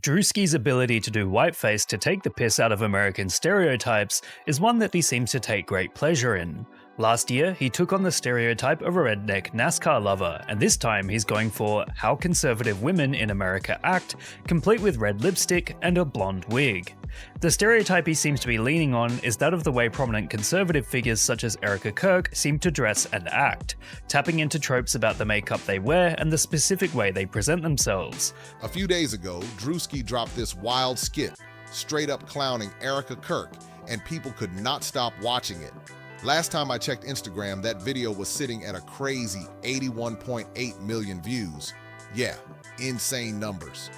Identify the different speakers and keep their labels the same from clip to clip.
Speaker 1: Drewski's ability to do whiteface to take the piss out of American stereotypes is one that he seems to take great pleasure in. Last year, he took on the stereotype of a redneck NASCAR lover, and this time he's going for how conservative women in America act, complete with red lipstick and a blonde wig. The stereotype he seems to be leaning on is that of the way prominent conservative figures such as Erica Kirk seem to dress and act, tapping into tropes about the makeup they wear and the specific way they present themselves.
Speaker 2: A few days ago, Druski dropped this wild skit, straight up clowning Erica Kirk, and people could not stop watching it. Last time I checked Instagram, that video was sitting at a crazy 81.8 million views. Yeah, insane numbers.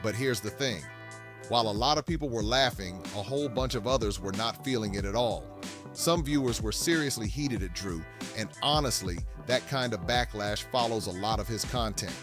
Speaker 2: But here's the thing. While a lot of people were laughing, a whole bunch of others were not feeling it at all. Some viewers were seriously heated at Drew, and honestly, that kind of backlash follows a lot of his content.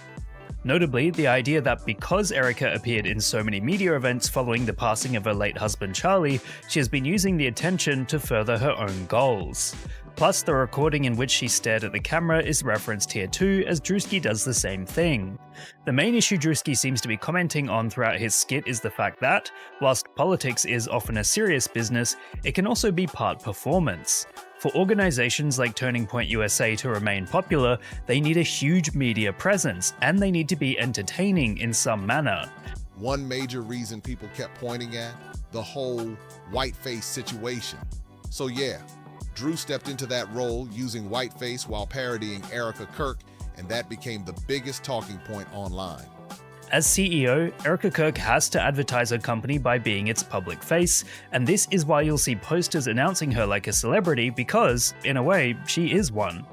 Speaker 1: Notably, the idea that because Erica appeared in so many media events following the passing of her late husband Charlie, she has been using the attention to further her own goals. Plus, the recording in which she stared at the camera is referenced here too, as Druski does the same thing. The main issue Druski seems to be commenting on throughout his skit is the fact that, whilst politics is often a serious business, it can also be part performance. For organizations like Turning Point USA to remain popular, they need a huge media presence, and they need to be entertaining in some manner.
Speaker 2: One major reason people kept pointing at, the whole whiteface situation. So yeah, Drew stepped into that role using whiteface while parodying Erica Kirk, and that became the biggest talking point online.
Speaker 1: As CEO, Erica Kirk has to advertise her company by being its public face, and this is why you'll see posters announcing her like a celebrity because, in a way, she is one.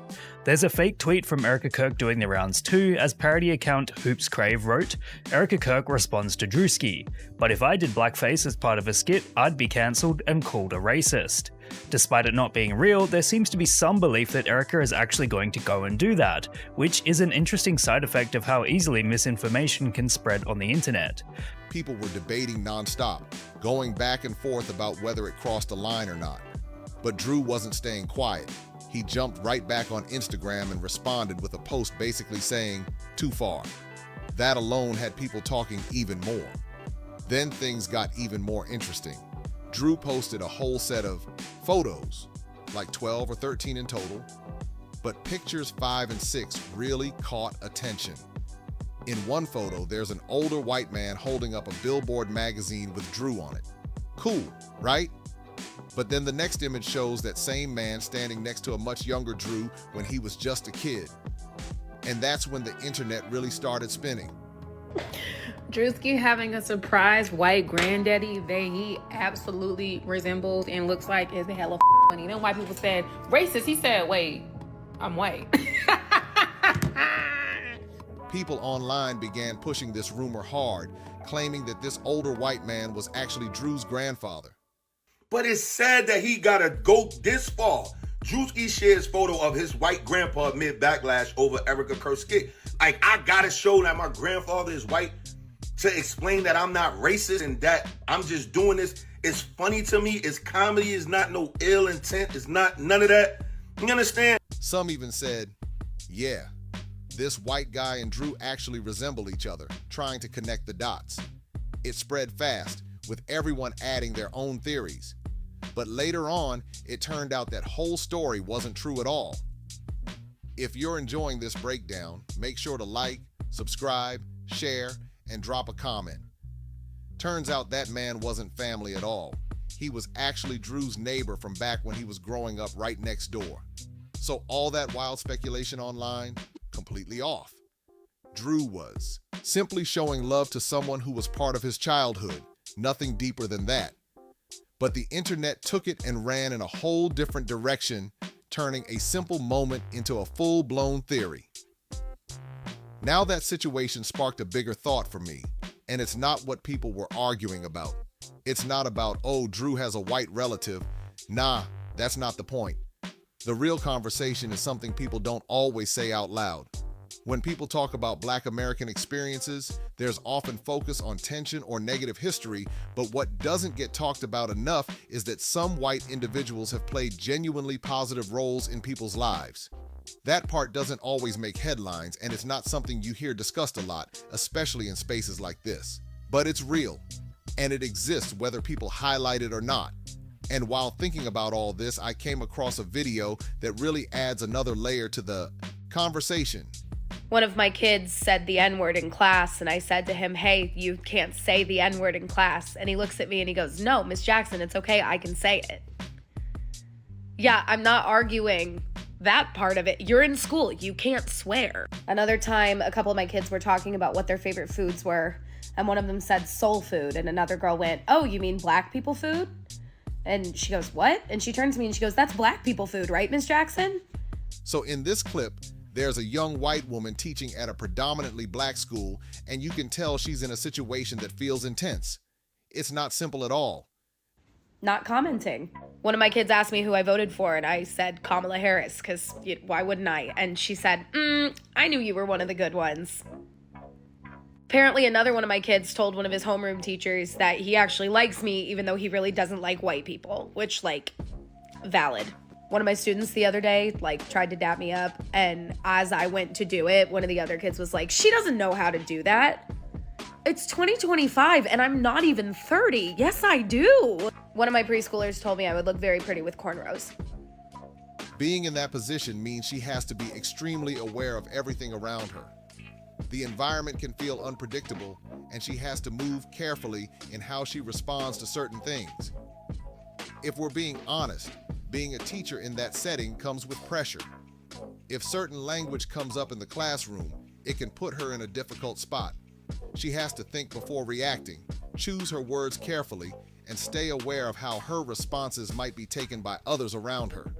Speaker 1: There's a fake tweet from Erica Kirk doing the rounds too, as parody account Hoops Crave wrote, Erica Kirk responds to Drewski, but if I did blackface as part of a skit, I'd be cancelled and called a racist. Despite it not being real, there seems to be some belief that Erica is actually going to go and do that, which is an interesting side effect of how easily misinformation can spread on the internet.
Speaker 2: People were debating nonstop, going back and forth about whether it crossed a line or not. But Drew wasn't staying quiet. He jumped right back on Instagram and responded with a post basically saying, "Too far." That alone had people talking even more. Then things got even more interesting. Drew posted a whole set of photos, like 12 or 13 in total, but pictures 5 and 6 really caught attention. In one photo, there's an older white man holding up a Billboard magazine with Drew on it. Cool, right? But then the next image shows that same man standing next to a much younger Drew when he was just a kid. And that's when the internet really started spinning.
Speaker 3: Druski having a surprise white granddaddy that he absolutely resembles and looks like is hella funny. Then white people said, racist. He said, wait, I'm white.
Speaker 2: People online began pushing this rumor hard, claiming that this older white man was actually Drew's grandfather.
Speaker 4: But it's sad that he gotta go this far. Druski shares photo of his white grandpa amid backlash over Erica Kirk's skit. Like, I gotta show that my grandfather is white to explain that I'm not racist and that I'm just doing this. It's funny to me. It's comedy. It's not no ill intent. It's not none of that. You understand?
Speaker 2: Some even said, yeah, this white guy and Drew actually resemble each other, trying to connect the dots. It spread fast, with everyone adding their own theories. But later on, it turned out that whole story wasn't true at all. If you're enjoying this breakdown, make sure to like, subscribe, share, and drop a comment. Turns out that man wasn't family at all. He was actually Drew's neighbor from back when he was growing up right next door. So all that wild speculation online, completely off. Drew was simply showing love to someone who was part of his childhood. Nothing deeper than that. But the internet took it and ran in a whole different direction, turning a simple moment into a full-blown theory. Now that situation sparked a bigger thought for me, and it's not what people were arguing about. It's not about, oh, Drew has a white relative. Nah, that's not the point. The real conversation is something people don't always say out loud. When people talk about Black American experiences, there's often focus on tension or negative history, but what doesn't get talked about enough is that some white individuals have played genuinely positive roles in people's lives. That part doesn't always make headlines, and it's not something you hear discussed a lot, especially in spaces like this. But it's real, and it exists whether people highlight it or not. And while thinking about all this, I came across a video that really adds another layer to the conversation.
Speaker 5: One of my kids said the N-word in class, and I said to him, hey, you can't say the N-word in class. And he looks at me and he goes, no, Miss Jackson, it's okay, I can say it. Yeah, I'm not arguing that part of it. You're in school, you can't swear. Another time, a couple of my kids were talking about what their favorite foods were, and one of them said soul food, and another girl went, oh, you mean black people food? And she goes, what? And she turns to me and she goes, that's black people food, right, Miss Jackson?
Speaker 2: So in this clip, there's a young white woman teaching at a predominantly black school, and you can tell she's in a situation that feels intense. It's not simple at all.
Speaker 5: Not commenting. One of my kids asked me who I voted for, and I said Kamala Harris, because why wouldn't I? And she said, I knew you were one of the good ones. Apparently, another one of my kids told one of his homeroom teachers that he actually likes me, even though he really doesn't like white people, which, valid. One of my students the other day, tried to dap me up, and as I went to do it, one of the other kids was like, she doesn't know how to do that. It's 2025, and I'm not even 30. Yes, I do. One of my preschoolers told me I would look very pretty with cornrows.
Speaker 2: Being in that position means she has to be extremely aware of everything around her. The environment can feel unpredictable, and she has to move carefully in how she responds to certain things. If we're being honest, being a teacher in that setting comes with pressure. If certain language comes up in the classroom, it can put her in a difficult spot. She has to think before reacting, choose her words carefully, and stay aware of how her responses might be taken by others around her.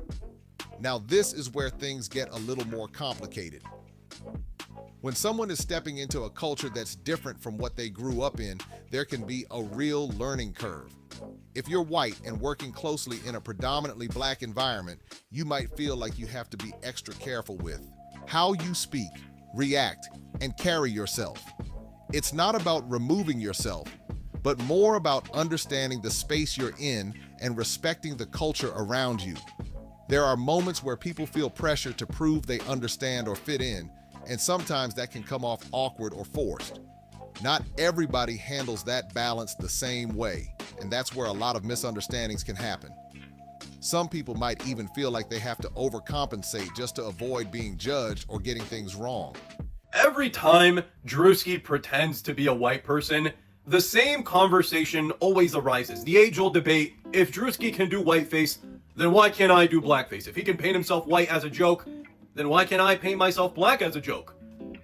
Speaker 2: Now, this is where things get a little more complicated. When someone is stepping into a culture that's different from what they grew up in, there can be a real learning curve. If you're white and working closely in a predominantly black environment, you might feel like you have to be extra careful with how you speak, react, and carry yourself. It's not about removing yourself, but more about understanding the space you're in and respecting the culture around you. There are moments where people feel pressure to prove they understand or fit in, and sometimes that can come off awkward or forced. Not everybody handles that balance the same way, and that's where a lot of misunderstandings can happen. Some people might even feel like they have to overcompensate just to avoid being judged or getting things wrong.
Speaker 6: Every time Drewski pretends to be a white person, the same conversation always arises. The age-old debate, if Drewski can do whiteface, then why can't I do blackface? If he can paint himself white as a joke, then why can't I paint myself black as a joke?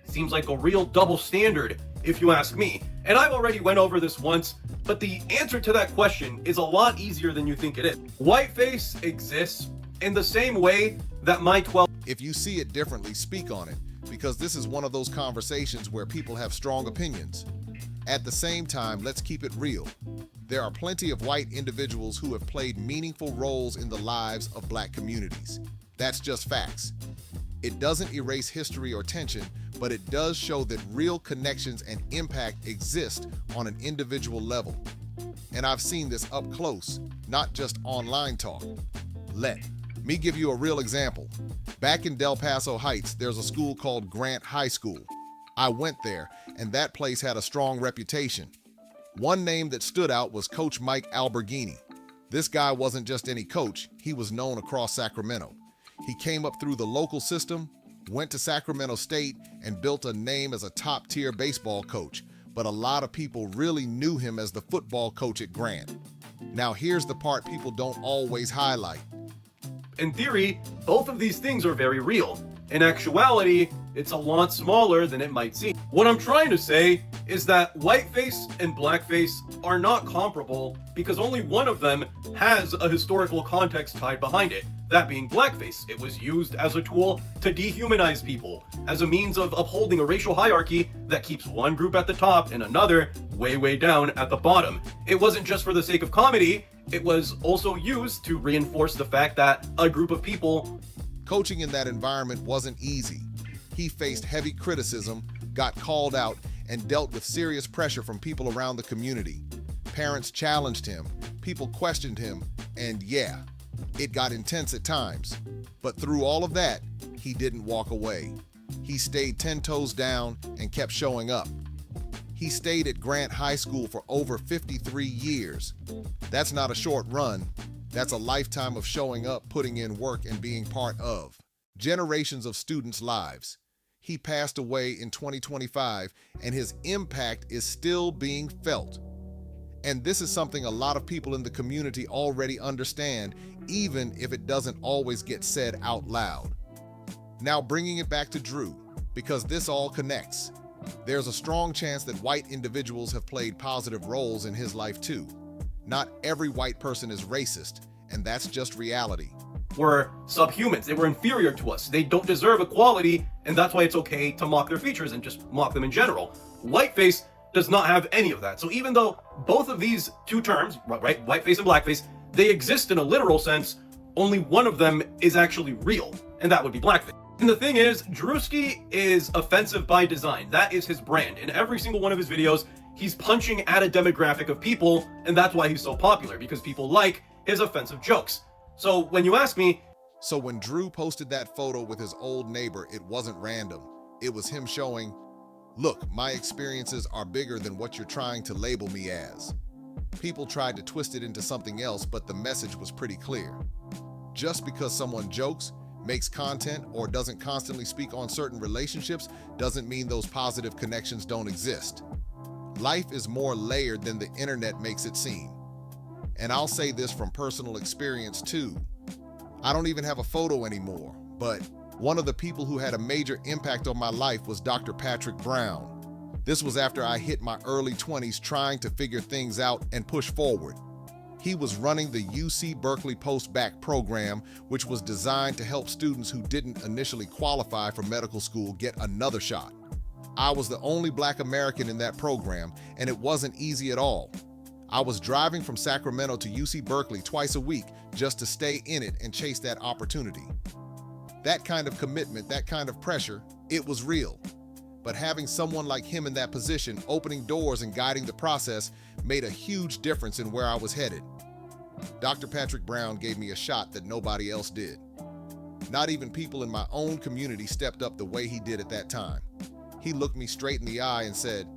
Speaker 6: Seems like a real double standard, if you ask me. And I've already went over this once, but the answer to that question is a lot easier than you think it is. Whiteface exists in the same way that my 12...
Speaker 2: If you see it differently, speak on it, because this is one of those conversations where people have strong opinions. At the same time, let's keep it real. There are plenty of white individuals who have played meaningful roles in the lives of black communities. That's just facts. It doesn't erase history or tension, but it does show that real connections and impact exist on an individual level. And I've seen this up close, not just online talk. Let me give you a real example. Back in Del Paso Heights, there's a school called Grant High School. I went there, and that place had a strong reputation. One name that stood out was Coach Mike Alberghini. This guy wasn't just any coach, he was known across Sacramento. He came up through the local system, went to Sacramento State, and built a name as a top-tier baseball coach, but a lot of people really knew him as the football coach at Grant. Now here's the part people don't always highlight.
Speaker 6: In theory, both of these things are very real. In actuality, it's a lot smaller than it might seem. What I'm trying to say is that whiteface and blackface are not comparable because only one of them has a historical context tied behind it, that being blackface. It was used as a tool to dehumanize people, as a means of upholding a racial hierarchy that keeps one group at the top and another way, way down at the bottom. It wasn't just for the sake of comedy, it was also used to reinforce the fact that a group of people...
Speaker 2: Coaching in that environment wasn't easy. He faced heavy criticism, got called out, and dealt with serious pressure from people around the community. Parents challenged him, people questioned him, and yeah, it got intense at times. But through all of that, he didn't walk away. He stayed 10 toes down and kept showing up. He stayed at Grant High School for over 53 years. That's not a short run. That's a lifetime of showing up, putting in work, and being part of generations of students' lives. He passed away in 2025, and his impact is still being felt. And this is something a lot of people in the community already understand, even if it doesn't always get said out loud. Now bringing it back to Drew, because this all connects. There's a strong chance that white individuals have played positive roles in his life too. Not every white person is racist, and that's just reality.
Speaker 6: Were subhumans. They were inferior to us. They don't deserve equality, and that's why it's okay to mock their features and just mock them in general. Whiteface does not have any of that. So even though both of these two terms, right, whiteface and blackface, they exist in a literal sense, only one of them is actually real, and that would be blackface. And the thing is, Drewski is offensive by design. That is his brand. In every single one of his videos, he's punching at a demographic of people, and that's why he's so popular, because people like his offensive jokes. So when you ask me...
Speaker 2: So when Drew posted that photo with his old neighbor, it wasn't random. It was him showing, look, my experiences are bigger than what you're trying to label me as. People tried to twist it into something else, but the message was pretty clear. Just because someone jokes, makes content, or doesn't constantly speak on certain relationships doesn't mean those positive connections don't exist. Life is more layered than the internet makes it seem. And I'll say this from personal experience too. I don't even have a photo anymore, but one of the people who had a major impact on my life was Dr. Patrick Brown. This was after I hit my early 20s trying to figure things out and push forward. He was running the UC Berkeley Post-Bac program, which was designed to help students who didn't initially qualify for medical school get another shot. I was the only Black American in that program, and it wasn't easy at all. I was driving from Sacramento to UC Berkeley twice a week just to stay in it and chase that opportunity. That kind of commitment, that kind of pressure, it was real. But having someone like him in that position, opening doors and guiding the process, made a huge difference in where I was headed. Dr. Patrick Brown gave me a shot that nobody else did. Not even people in my own community stepped up the way he did at that time. He looked me straight in the eye and said,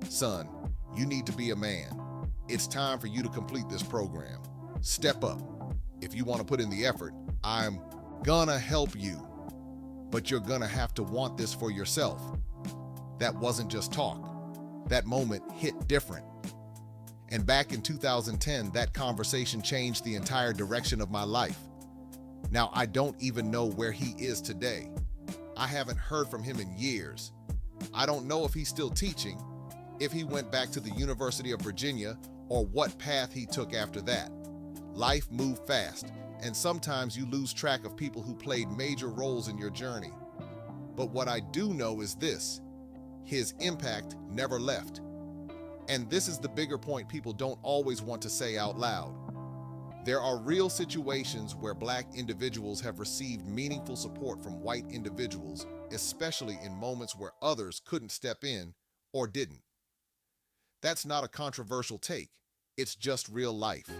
Speaker 2: "Son, you need to be a man. It's time for you to complete this program. Step up. If you want to put in the effort, I'm gonna help you. But you're gonna have to want this for yourself." That wasn't just talk. That moment hit different. And back in 2010, that conversation changed the entire direction of my life. Now, I don't even know where he is today. I haven't heard from him in years. I don't know if he's still teaching, if he went back to the University of Virginia, or what path he took after that. Life moved fast, and sometimes you lose track of people who played major roles in your journey. But what I do know is this: his impact never left. And this is the bigger point people don't always want to say out loud. There are real situations where Black individuals have received meaningful support from white individuals, especially in moments where others couldn't step in or didn't. That's not a controversial take. It's just real life.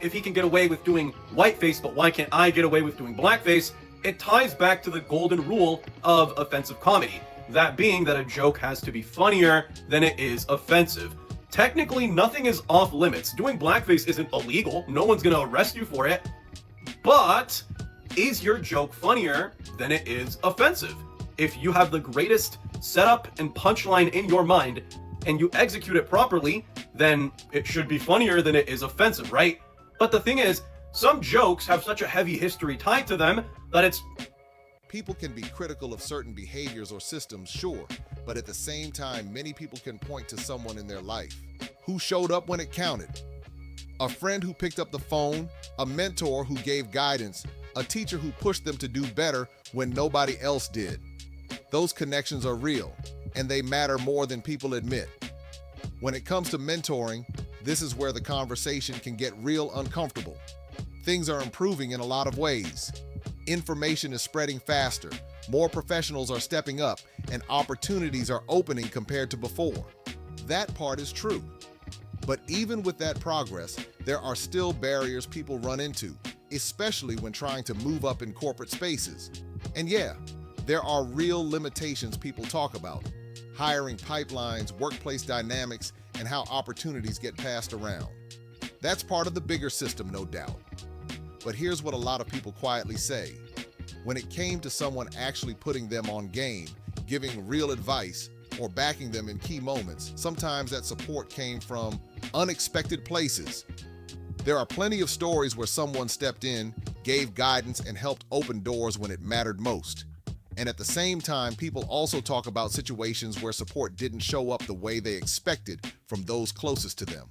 Speaker 6: If he can get away with doing whiteface, but why can't I get away with doing blackface? It ties back to the golden rule of offensive comedy. That being that a joke has to be funnier than it is offensive. Technically, nothing is off limits. Doing blackface isn't illegal. No one's gonna arrest you for it. But is your joke funnier than it is offensive? If you have the greatest setup and punchline in your mind and you execute it properly, then it should be funnier than it is offensive, right? But the thing is, some jokes have such a heavy history tied to them that it's...
Speaker 2: People can be critical of certain behaviors or systems, sure, but at the same time, many people can point to someone in their life who showed up when it counted. A friend who picked up the phone, a mentor who gave guidance, a teacher who pushed them to do better when nobody else did. Those connections are real, and they matter more than people admit. When it comes to mentoring, this is where the conversation can get real uncomfortable. Things are improving in a lot of ways. Information is spreading faster, more professionals are stepping up, and opportunities are opening compared to before. That part is true. But even with that progress, there are still barriers people run into, especially when trying to move up in corporate spaces. And yeah, there are real limitations people talk about. hiring pipelines, workplace dynamics, and how opportunities get passed around. That's part of the bigger system, no doubt. But here's what a lot of people quietly say. When it came to someone actually putting them on game, giving real advice, or backing them in key moments, sometimes that support came from unexpected places. There are plenty of stories where someone stepped in, gave guidance, and helped open doors when it mattered most. And at the same time, people also talk about situations where support didn't show up the way they expected from those closest to them.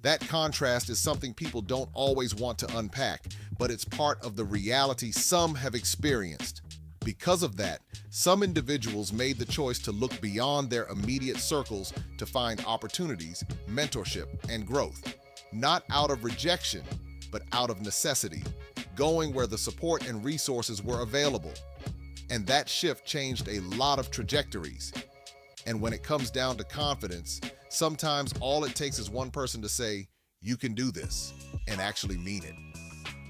Speaker 2: That contrast is something people don't always want to unpack, but it's part of the reality some have experienced. Because of that, some individuals made the choice to look beyond their immediate circles to find opportunities, mentorship, and growth. Not out of rejection, but out of necessity, going where the support and resources were available. And that shift changed a lot of trajectories. And when it comes down to confidence, sometimes all it takes is one person to say, "You can do this," and actually mean it.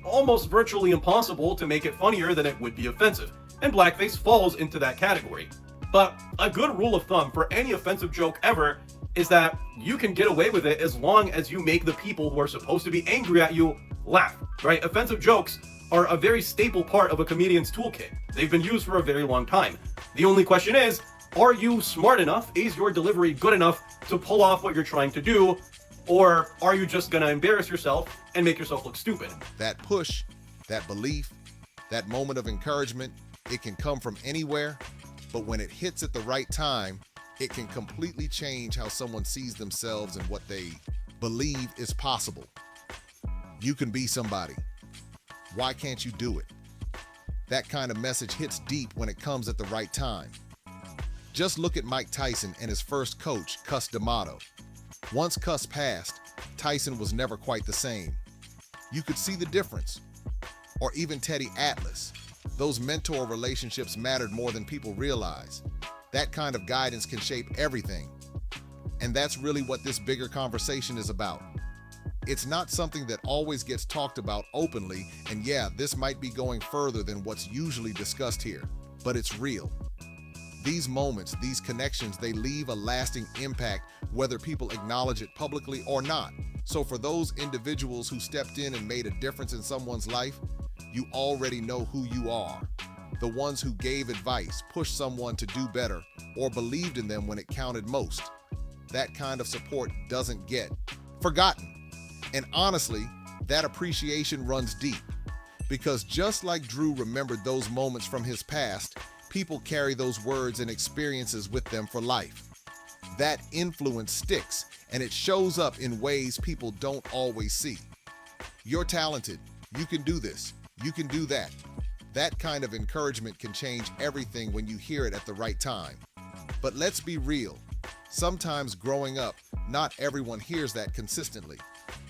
Speaker 6: Almost virtually impossible to make it funnier than it would be offensive, and blackface falls into that category. But a good rule of thumb for any offensive joke ever is that you can get away with it as long as you make the people who are supposed to be angry at you laugh, right? Offensive jokes are a very staple part of a comedian's toolkit. They've been used for a very long time. The only question is, are you smart enough? Is your delivery good enough to pull off what you're trying to do? Or are you just gonna embarrass yourself and make yourself look stupid?
Speaker 2: That push, that belief, that moment of encouragement, it can come from anywhere, but when it hits at the right time, it can completely change how someone sees themselves and what they believe is possible. You can be somebody. Why can't you do it? That kind of message hits deep when it comes at the right time. Just look at Mike Tyson and his first coach, Cus D'Amato. Once Cus passed, Tyson was never quite the same. You could see the difference. Or even Teddy Atlas. Those mentor relationships mattered more than people realize. That kind of guidance can shape everything. And that's really what this bigger conversation is about. It's not something that always gets talked about openly, and yeah, this might be going further than what's usually discussed here, but it's real. These moments, these connections, they leave a lasting impact whether people acknowledge it publicly or not. So for those individuals who stepped in and made a difference in someone's life, you already know who you are. The ones who gave advice, pushed someone to do better, or believed in them when it counted most. That kind of support doesn't get forgotten. And honestly, that appreciation runs deep. Because just like Drew remembered those moments from his past, people carry those words and experiences with them for life. That influence sticks, and it shows up in ways people don't always see. You're talented. You can do this. You can do that. That kind of encouragement can change everything when you hear it at the right time. But let's be real. Sometimes growing up, not everyone hears that consistently.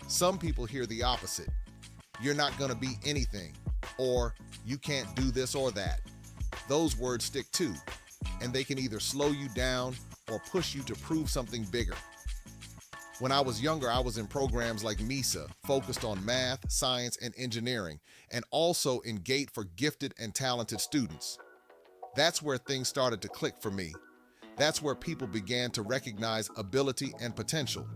Speaker 2: Some people hear the opposite. You're not gonna be anything, or you can't do this or that. Those words stick too, and they can either slow you down or push you to prove something bigger. When I was younger, I was in programs like MISA, focused on math, science, and engineering, and also in GATE for gifted and talented students. That's where things started to click for me. That's where people began to recognize ability and potential.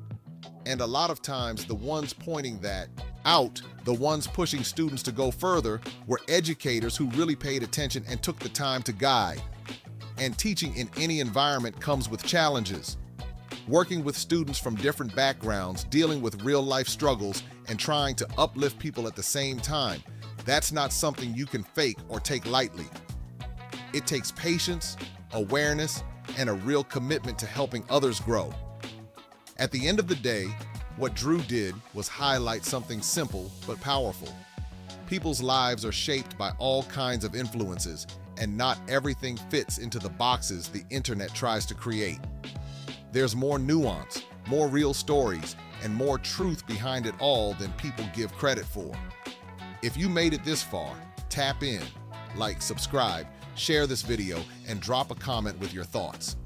Speaker 2: And a lot of times, the ones pointing that out, the ones pushing students to go further, were educators who really paid attention and took the time to guide. And teaching in any environment comes with challenges. Working with students from different backgrounds, dealing with real-life struggles, and trying to uplift people at the same time, that's not something you can fake or take lightly. It takes patience, awareness, and a real commitment to helping others grow. At the end of the day, what Drew did was highlight something simple but powerful. People's lives are shaped by all kinds of influences, and not everything fits into the boxes the internet tries to create. There's more nuance, more real stories, and more truth behind it all than people give credit for. If you made it this far, tap in, like, subscribe, share this video, and drop a comment with your thoughts.